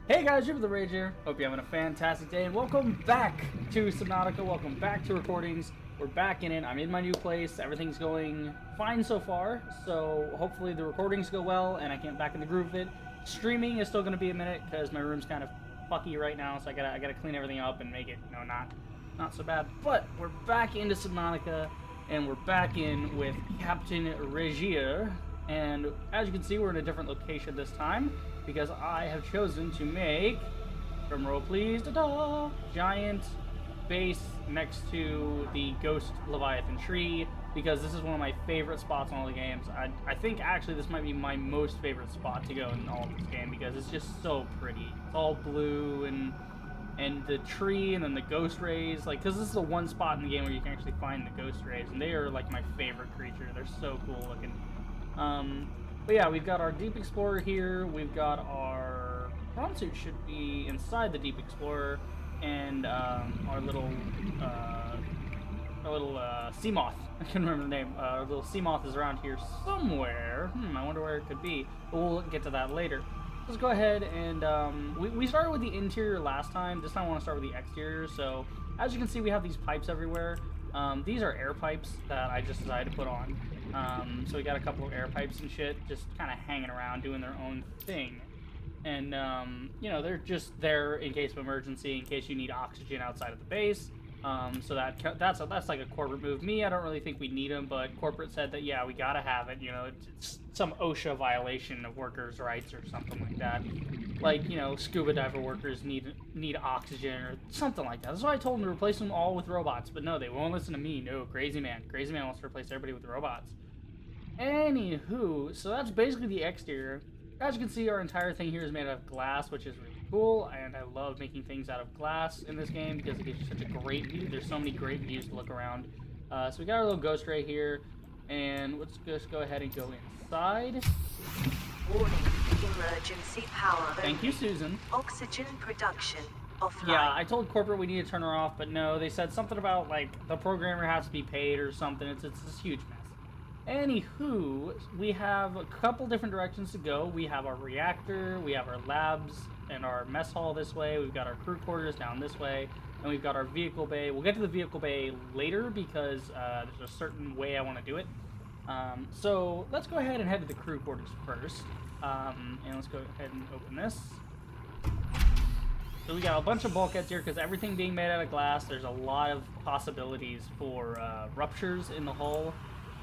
Hey guys, Rip the Rage here. Hope you're having a fantastic day, and welcome back to Subnautica. Welcome back to recordings. We're back in it. I'm in my new place. Everything's going fine so far, so hopefully the recordings go well and I get back in the groove of it. Streaming is still going to be a minute because my room's kind of fucky right now, so I gotta clean everything up and make it, not so bad. But we're back into Subnautica, and we're back in with Captain Regier. And as you can see, we're in a different location this time, because I have chosen to make, drumroll please, ta-da, giant base next to the Ghost Leviathan tree, because this is one of my favorite spots in all the games. I think actually this might be my most favorite spot to go in all of this game, because it's just so pretty. It's all blue, and the tree, and then the ghost rays, like, because this is the one spot in the game where you can actually find the ghost rays, and they are like my favorite creature. They're so cool looking. But yeah, we've got our Deep Explorer here, we've got our prawn suit should be inside the Deep Explorer, and our little sea moth, I can't remember the name, our little sea moth is around here somewhere. I wonder where it could be, but we'll get to that later. Let's go ahead and, we started with the interior last time. This time I want to start with the exterior. So, as you can see, we have these pipes everywhere. These are air pipes that I just decided to put on. So we got a couple of air pipes and shit just kind of hanging around doing their own thing. And, you know, they're just there in case of emergency, in case you need oxygen outside of the base. So that's like a corporate move. Me, I don't really think we need them, but corporate said that, yeah, we gotta have it. You know, it's some OSHA violation of workers' rights or something like that. Like, you know, scuba diver workers need oxygen or something like that. That's why I told them to replace them all with robots. But no, they won't listen to me. No, Crazy Man wants to replace everybody with robots. Anywho, so that's basically the exterior. As you can see, our entire thing here is made out of glass, which is really cool, and I love making things out of glass in this game because it gives you such a great view. There's so many great views to look around. So we got our little ghost ray here, and let's just go ahead and go inside. Warning, emergency power. Thank you, Susan. Oxygen production offline. Yeah, I told corporate we need to turn her off, but no, they said something about, like, the programmer has to be paid or something. It's this huge mess. Anywho, we have a couple different directions to go. We have our reactor, we have our labs, and our mess hall this way. We've got our crew quarters down this way, and we've got our vehicle bay. We'll get to the vehicle bay later because there's a certain way I want to do it. So let's go ahead and head to the crew quarters first. And let's go ahead and open this. So we got a bunch of bulkheads here because everything being made out of glass, there's a lot of possibilities for ruptures in the hull.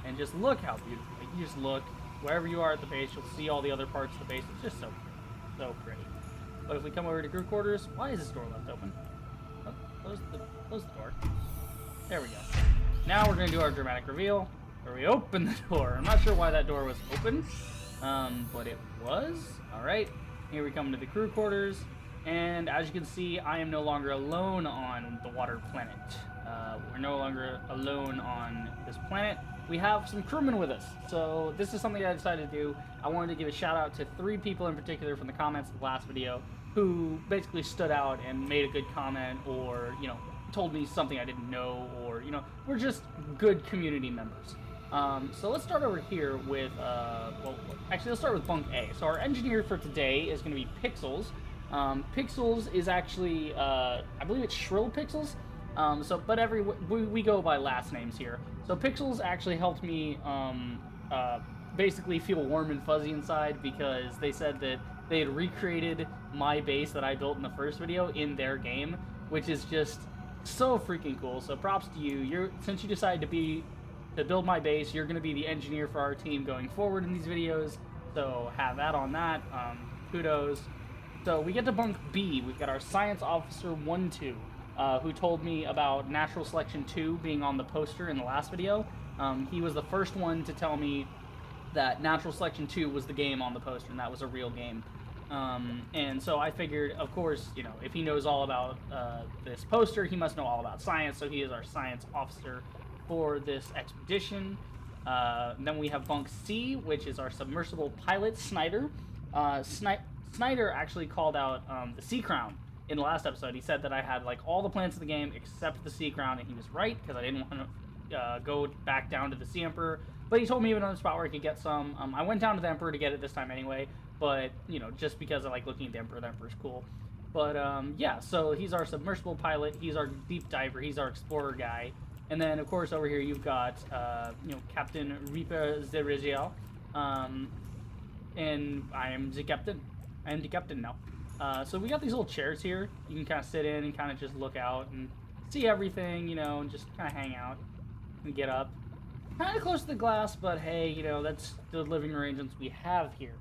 And just look how beautiful. Like, you just look wherever you are at the base, you'll see all the other parts of the base. It's just so pretty. But if we come over to crew quarters, why is this door left open? Oh, close the door. There we go. Now we're gonna do our dramatic reveal, where we open the door. I'm not sure why that door was open, but it was. All right, here we come to the crew quarters, and as you can see, I am no longer alone on the water planet. We're no longer alone on this planet. We have some crewmen with us, so this is something I decided to do. I wanted to give a shout out to 3 people in particular from the comments of the last video who basically stood out and made a good comment, or, you know, told me something I didn't know, or, you know, we're just good community members. So let's start over here with, well, actually let's start with Bunk A. So our engineer for today is going to be Pixels. Pixels is actually, I believe it's Shrill Pixels. But we go by last names here. So Pixels actually helped me basically feel warm and fuzzy inside, because they said that they had recreated my base that I built in the first video in their game, which is just so freaking cool. So props to you. Since you decided to build my base, you're going to be the engineer for our team going forward in these videos. So have that on that. Kudos. So we get to Bunk B. We've got our Science Officer 1-2. Who told me about Natural Selection 2 being on the poster in the last video. He was the first one to tell me that Natural Selection 2 was the game on the poster, and that was a real game. And so I figured, of course, you know, if he knows all about this poster, he must know all about science, so he is our science officer for this expedition. Then we have Bunk C, which is our submersible pilot, Snyder. Snyder actually called out the Sea Crown in the last episode. He said that I had, like, all the planets of the game except the Sea Crown, and he was right, because I didn't want to go back down to the Sea Emperor. But he told me of another spot where I could get some. I went down to the Emperor to get it this time anyway, but, you know, just because I like looking at the Emperor is cool. But, yeah, so he's our submersible pilot, he's our deep diver, he's our explorer guy. And then, of course, over here you've got, you know, Captain Reaper Zeriziel. And I am the captain. I am the captain now. So we got these little chairs here. You can kind of sit in and kind of just look out and see everything, you know, and just kind of hang out and get up. Kind of close to the glass, but hey, you know, that's the living arrangements we have here.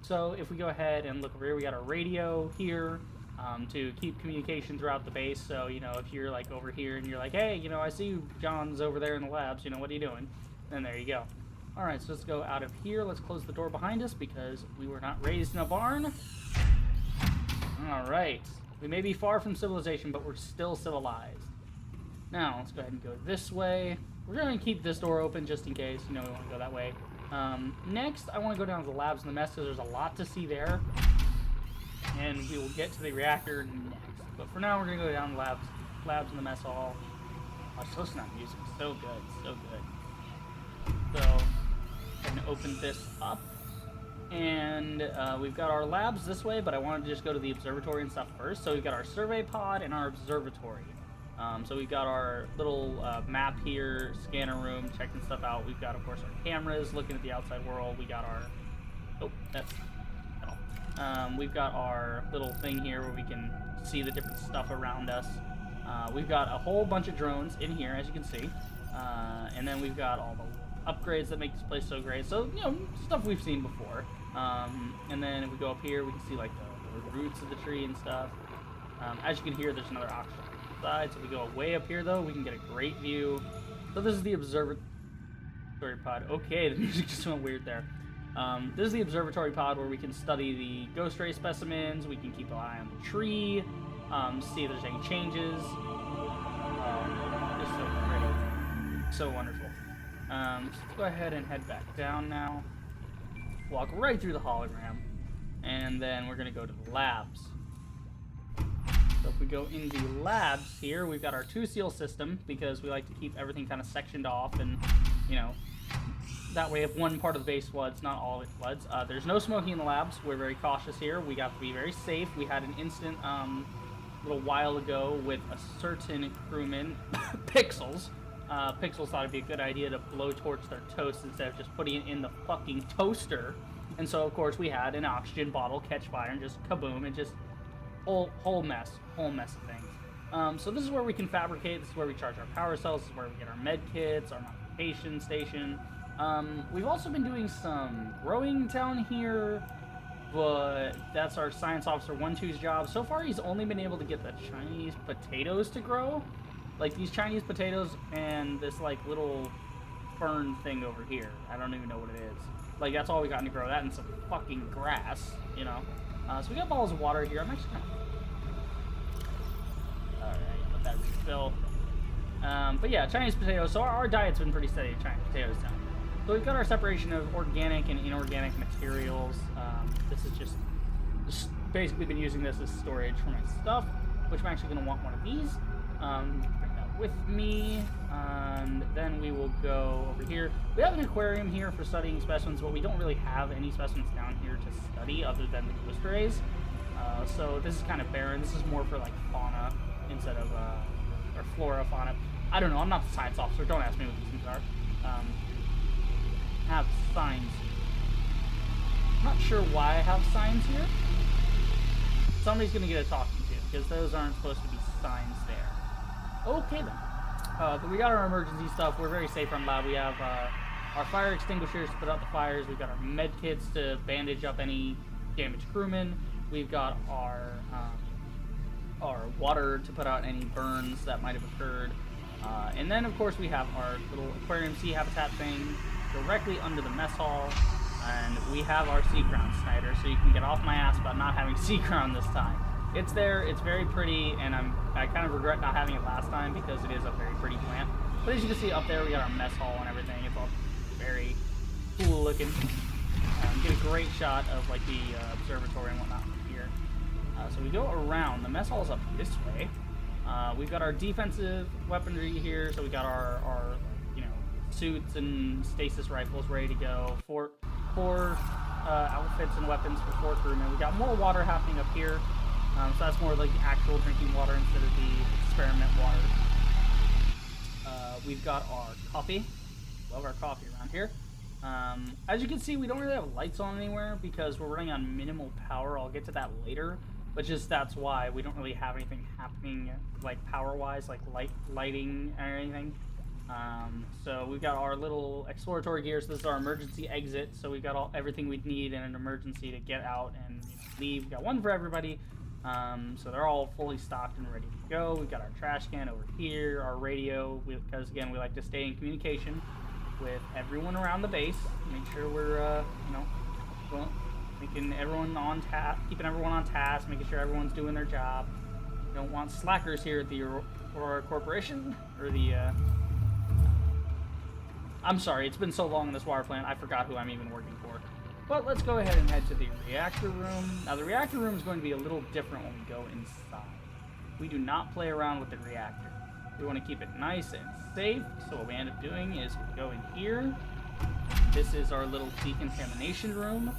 So if we go ahead and look over here, we got a radio here to keep communication throughout the base. So, you know, if you're like over here and you're like, hey, you know, I see you, John's over there in the labs, you know, what are you doing? Then there you go. All right, so let's go out of here. Let's close the door behind us because we were not raised in a barn. All right. We may be far from civilization, but we're still civilized. Now, let's go ahead and go this way. We're going to keep this door open just in case. You know, we want to go that way. Next, I want to go down to the labs and the mess because there's a lot to see there. And we will get to the reactor next. But for now, we're going to go down to the labs and the mess hall. Oh, listen to that music. So good. So good. So, I'm going to open this up. And we've got our labs this way, but I wanted to just go to the observatory and stuff first. So we've got our survey pod and our observatory. So we've got our little map here, scanner room, checking stuff out. We've got, of course, our cameras looking at the outside world. We got our... Oh, that's... we've got our little thing here where we can see the different stuff around us. We've got a whole bunch of drones in here, as you can see. And then we've got all the upgrades that make this place so great. So, you know, stuff we've seen before. And then if we go up here, we can see, like, the roots of the tree and stuff. As you can hear, there's another oxygen side. So if we go way up here, though, we can get a great view. So this is the Observatory Pod. Okay, the music just went weird there. This is the Observatory Pod where we can study the ghost ray specimens. We can keep an eye on the tree, see if there's any changes. Just so pretty. So wonderful. So let's go ahead and head back down now. Walk right through the hologram. And then we're going to go to the labs. So if we go in the labs here, we've got our 2-seal system because we like to keep everything kind of sectioned off and, you know, that way if one part of the base floods, not all of it floods. There's no smoking in the labs. We're very cautious here. We got to be very safe. We had an incident a little while ago with a certain crewman, Pixels. Pixels thought it'd be a good idea to blowtorch their toast instead of just putting it in the fucking toaster. And so, of course, we had an oxygen bottle catch fire and just kaboom, and just whole mess of things. So this is where we can fabricate. This is where we charge our power cells. This is where we get our med kits, our modification station. We've also been doing some growing down here, but that's our science officer 1-2's job. So far, he's only been able to get the Chinese potatoes to grow. Like these Chinese potatoes and this like little fern thing over here. I don't even know what it is. Like that's all we got to grow that and some fucking grass, you know. So we got bottles of water here. I'm actually kind of... Alright, let that refill. But yeah, Chinese potatoes. So our diet's been pretty steady, Chinese potatoes now. So we've got our separation of organic and inorganic materials. This is just basically been using this as storage for my stuff, which I'm actually going to want one of these. Bring that with me, and then we will go over here. We have an aquarium here for studying specimens, but we don't really have any specimens down here to study other than the ghost rays. So this is kind of barren. This is more for like fauna instead of or flora, fauna. I don't know. I'm not the science officer. Don't ask me what these things are. Have signs. I'm not sure why I have signs here. Somebody's gonna get a talking to because those aren't supposed to be signs there. Okay then. But we got our emergency stuff. We're very safe on lab. We have our fire extinguishers to put out the fires. We've got our med kits to bandage up any damaged crewmen. We've got our water to put out any burns that might have occurred. And then, of course, we have our little aquarium sea habitat thing directly under the mess hall. And we have our sea crown, Snyder, so you can get off my ass about not having sea crown this time. It's there, it's very pretty, and I kind of regret not having it last time because it is a very pretty plant. But as you can see up there, we got our mess hall and everything. It's all very cool looking. Get a great shot of like the observatory and whatnot from here. So we go around. The mess hall is up this way. We've got our defensive weaponry here, so we got our suits and stasis rifles ready to go. Four outfits and weapons for fourth room, and we got more water happening up here. So that's more like the actual drinking water instead of the experiment water. We've got our coffee. Love our coffee around here. As you can see, we don't really have lights on anywhere because we're running on minimal power. I'll get to that later, but just that's why we don't really have anything happening like power-wise, like lighting or anything. So we've got our little exploratory gear. So this is our emergency exit. So we've got everything we'd need in an emergency to get out and leave. We've got one for everybody. So they're all fully stocked and ready to go. We've got our trash can over here, our radio, because again, we like to stay in communication with everyone around the base. Make sure we're, making everyone on task, keeping everyone on task, making sure everyone's doing their job. We don't want slackers here at the Aurora Corporation, or the, I'm sorry, it's been so long in this water plant, I forgot who I'm even working for. But let's go ahead and head to the reactor room. Now, the reactor room is going to be a little different when we go inside. We do not play around with the reactor. We want to keep it nice and safe, so what we end up doing is we go in here. This is our little decontamination room.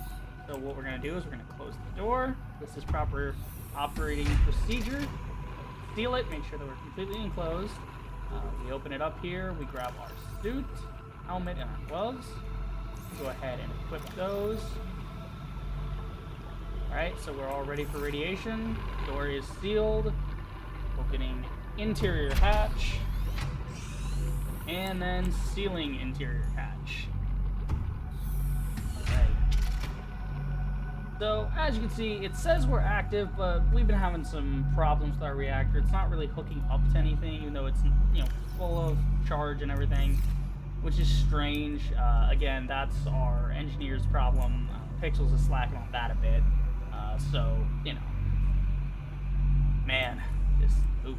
So what we're going to do is we're going to close the door. This is proper operating procedure. Seal it, make sure that we're completely enclosed. We open it up here, we grab our suit, helmet, and our gloves. Go ahead and equip those. Alright, so we're all ready for radiation. Door is sealed. Opening interior hatch. And then sealing interior hatch. Alright. So, as you can see, it says we're active, but we've been having some problems with our reactor. It's not really hooking up to anything, even though it's, full of charge and everything, which is strange. Again, that's our engineer's problem. Pixels is slacking on that a bit. So, man, just oof.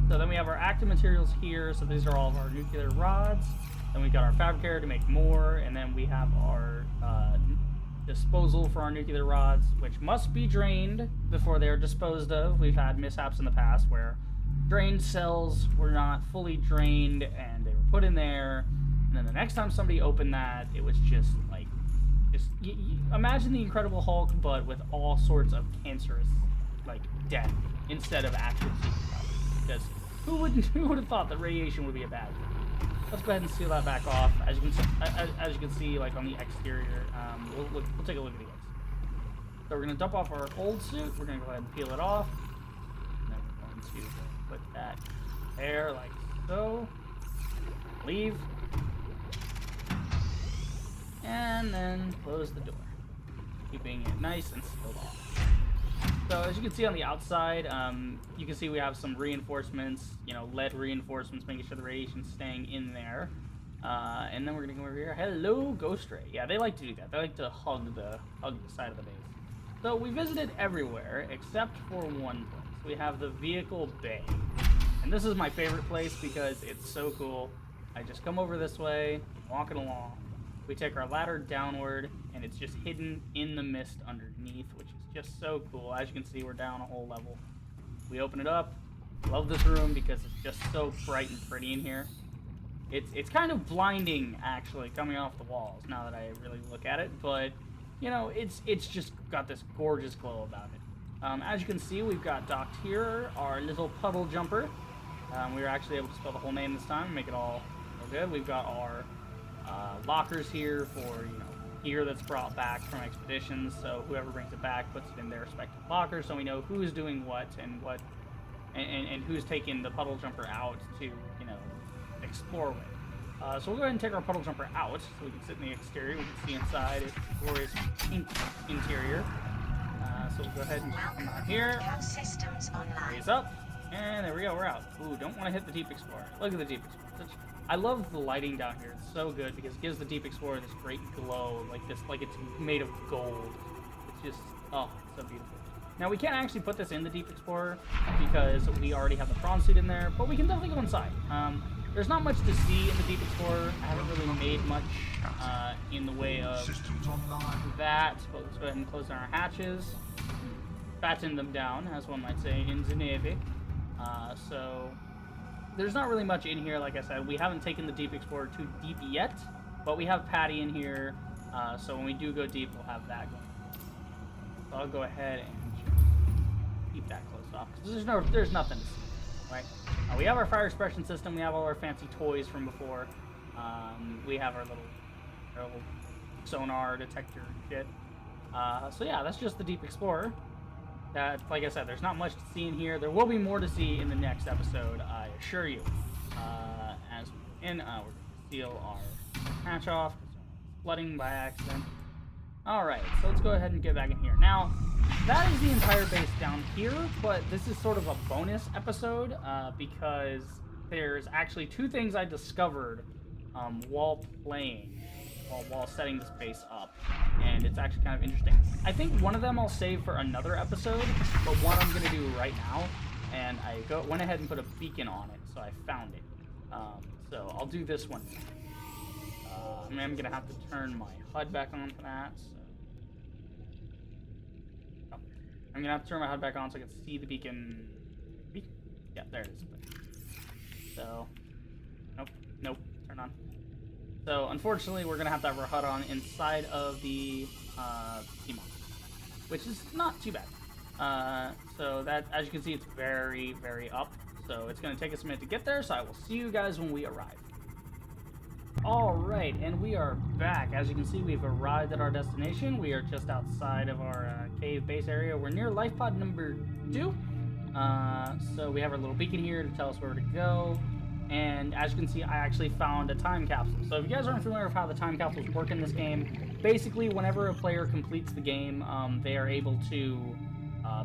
So then we have our active materials here. So these are all of our nuclear rods. Then we got our fabricator to make more, and then we have our disposal for our nuclear rods, which must be drained before they're disposed of. We've had mishaps in the past where drained cells were not fully drained and they were put in there, and then the next time somebody opened that, it was just like, imagine the Incredible Hulk, but with all sorts of cancerous, like, death instead of actual superpowers. Because who would have thought that radiation would be a bad thing? Let's go ahead and seal that back off. As you can see, like on the exterior, we'll take a look at the exterior. So we're gonna dump off our old suit. We're gonna go ahead and peel it off, and then we're going to put that there, like so. Leave, and then close the door, keeping it nice and sealed off. So as you can see on the outside, you can see we have some reinforcements, lead reinforcements, making sure the radiation's staying in there. And then we're gonna go over here. Hello, Ghost Ray. Yeah, they like to do that. They like to hug the side of the base. So we visited everywhere except for one place. We have the vehicle bay, and this is my favorite place because it's so cool. I just come over this way, walking along. We take our ladder downward, and it's just hidden in the mist underneath, which is just so cool. As you can see, we're down a whole level. We open it up. Love this room because it's just so bright and pretty in here. It's kind of blinding, actually, coming off the walls, now that I really look at it, but, it's just got this gorgeous glow about it. As you can see, we've got docked here our little puddle jumper. We were actually able to spell the whole name this time and make it all good. We've got our lockers here for, gear that's brought back from expeditions, so whoever brings it back puts it in their respective locker, so we know who's doing what and who's taking the puddle jumper out to, explore with. So we'll go ahead and take our puddle jumper out so we can sit in the exterior. We can see inside its glorious pink interior. So we'll go ahead and just come out here, raise up, and there we go, we're out. Ooh, don't want to hit the Deep Explorer. Look at the Deep Explorer. I love the lighting down here. It's so good because it gives the Deep Explorer this great glow, like it's made of gold. It's just, oh, it's so beautiful. Now we can't actually put this in the Deep Explorer because we already have the prawn suit in there, but we can definitely go inside. There's not much to see in the Deep Explorer. I haven't really made much in the way of that, but let's go ahead and close down our hatches. Batten them down, as one might say, in the Navy. So there's not really much in here, like I said. We haven't taken the Deep Explorer too deep yet, But we have Patty in here, so when we do go deep, we'll have that going. So I'll go ahead and just keep that closed off because there's nothing to see, right? We have our fire expression system. We have all our fancy toys from before. We have our little sonar detector shit. So yeah, that's just the Deep Explorer. That, like I said, there's not much to see in here. There will be more to see in the next episode, I assure you. As we're in, we're going to seal our hatch off because it's flooding by accident. Alright, so let's go ahead and get back in here. Now, that is the entire base down here, but this is sort of a bonus episode because there's actually 2 things I discovered while playing. While setting this base up, and it's actually kind of interesting. I think one of them I'll save for another episode, but one I'm gonna do right now, and I went ahead and put a beacon on it, so I found it. So I'll do this one. I'm gonna have to turn my HUD back on for that. So. Oh. I'm gonna have to turn my HUD back on so I can see the beacon. Yeah, there it is. So, nope, turn on. So, unfortunately, we're going to have our HUD on inside of the T-Mod, which is not too bad. So, that, as you can see, it's very, very up. So, it's going to take us a minute to get there, so I will see you guys when we arrive. Alright, and we are back. As you can see, we've arrived at our destination. We are just outside of our cave base area. We're near life pod number 2. So, we have our little beacon here to tell us where to go. And as you can see, I actually found a time capsule. So if you guys aren't familiar with how the time capsules work in this game, basically whenever a player completes the game, they are able to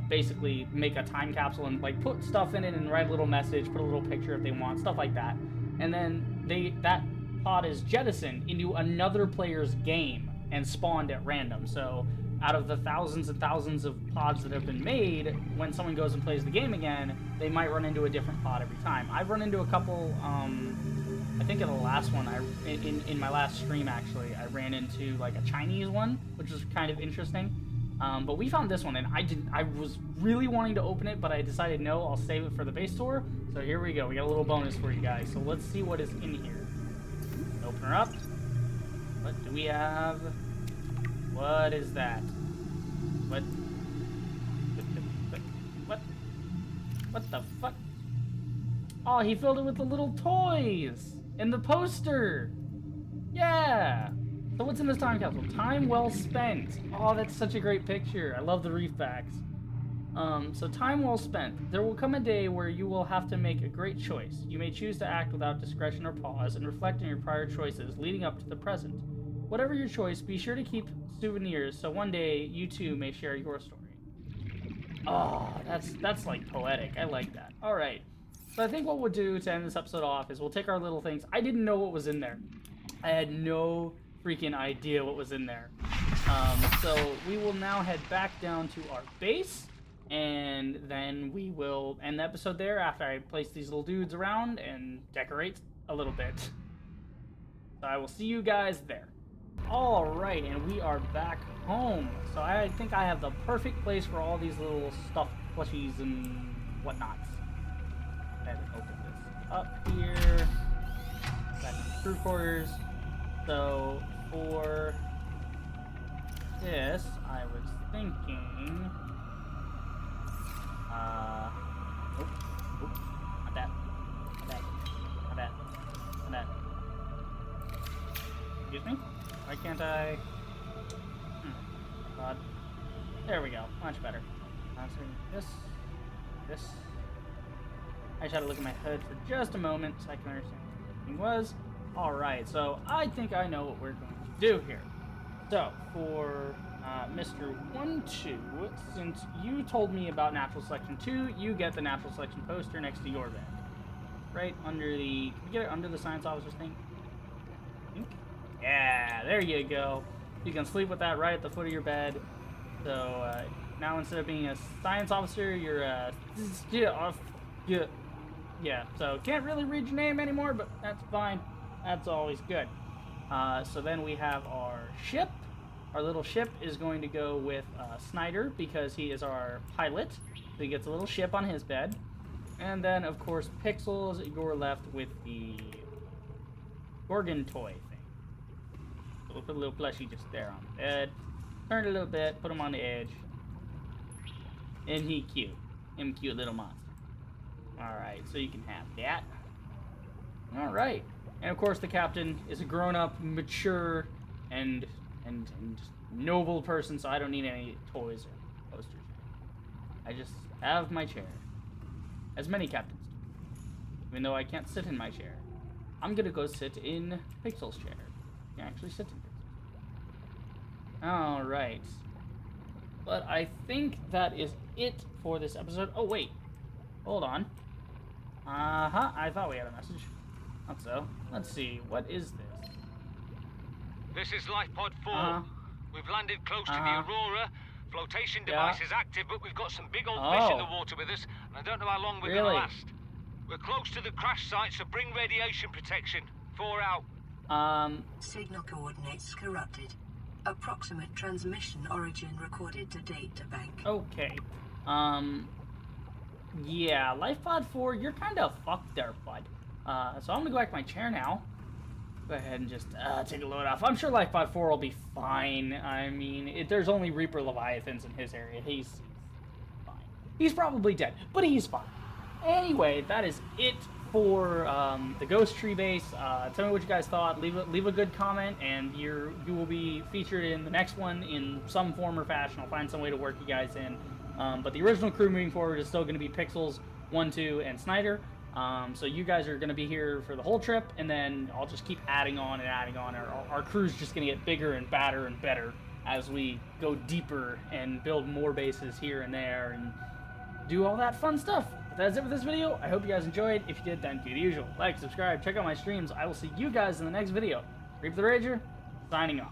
basically make a time capsule and like put stuff in it and write a little message, put a little picture if they want, stuff like that. And then that pod is jettisoned into another player's game and spawned at random. So out of the thousands and thousands of pods that have been made, when someone goes and plays the game again, they might run into a different pod every time. I've run into a couple, I think in the last one, in my last stream actually, I ran into like a Chinese one, which was kind of interesting. But we found this one, and I was really wanting to open it, but I decided no, I'll save it for the base tour. So here we go, we got a little bonus for you guys. So let's see what is in here. Open her up. What do we have? What is that? What? What the fuck? Oh, he filled it with the little toys and the poster. Yeah. So what's in this time capsule? Time well spent. Oh, that's such a great picture. I love the reef backs. So time well spent. There will come a day where you will have to make a great choice. You may choose to act without discretion or pause and reflect on your prior choices leading up to the present. Whatever your choice, be sure to keep souvenirs so one day you too may share your story. Oh, that's like poetic. I like that. All right. So I think what we'll do to end this episode off is we'll take our little things. I didn't know what was in there. I had no freaking idea what was in there. So we will now head back down to our base, and then we will end the episode there after I place these little dudes around and decorate a little bit. So I will see you guys there. Alright, and we are back home. So I think I have the perfect place for all these little stuffed plushies and whatnots. Let's open this up here. Back in the crew quarters. So for this, I was thinking... Nope. Not that. Not that. Not that. Not that. Excuse me? Why can't I? God. There we go. Much better. This. I just had to look at my HUD for just a moment so I can understand what everything was. Alright, so I think I know what we're going to do here. So, for Mr. 1-2, since you told me about Natural Selection 2, you get the Natural Selection poster next to your bed. Right under the... Can we get it under the science officer's thing? Yeah, there you go. You can sleep with that right at the foot of your bed. So, now instead of being a science officer, you're a... Yeah, so can't really read your name anymore, but that's fine. That's always good. So then we have our ship. Our little ship is going to go with Snyder because he is our pilot. So he gets a little ship on his bed. And then, of course, Pixels, you're left with the Gorgon toy thing. So we'll put a little plushie just there on the bed. Turn it a little bit, put him on the edge. And he cute. Him cute little monster. Alright, so you can have that. Alright. And of course the captain is a grown-up, mature, and just noble person, so I don't need any toys or posters. I just have my chair. As many captains do. Even though I can't sit in my chair. I'm gonna go sit in Pixel's chair. I can actually sit in Pixel's. Alright. But I think that is it for this episode. Oh, wait. Hold on. I thought we had a message. Not so. Let's see. What is this? This is Life Pod 4. We've landed close to the Aurora. Flotation device is active, but we've got some big old fish in the water with us, and I don't know how long we're going to last. We're close to the crash site, so bring radiation protection. 4 out. Signal coordinates corrupted. Approximate transmission origin recorded to data bank. Okay. Yeah, LifePod 4, you're kind of fucked there, bud. So I'm gonna go back to my chair now. Go ahead and just take a load off. I'm sure LifePod 4 will be fine. I mean, there's only Reaper Leviathans in his area. He's fine. He's probably dead, but he's fine. Anyway, that is it for the Ghost Tree base. Tell me what you guys thought. Leave a good comment, and you will be featured in the next one in some form or fashion. I'll find some way to work you guys in. But the original crew moving forward is still going to be Pixels, 1, 2, and Snyder. So you guys are going to be here for the whole trip, and then I'll just keep adding on and adding on. Our crew's just going to get bigger and badder and better as we go deeper and build more bases here and there and do all that fun stuff. But that's it for this video. I hope you guys enjoyed. If you did, then do the usual. Like, subscribe, check out my streams. I will see you guys in the next video. Reap the Rager, signing off.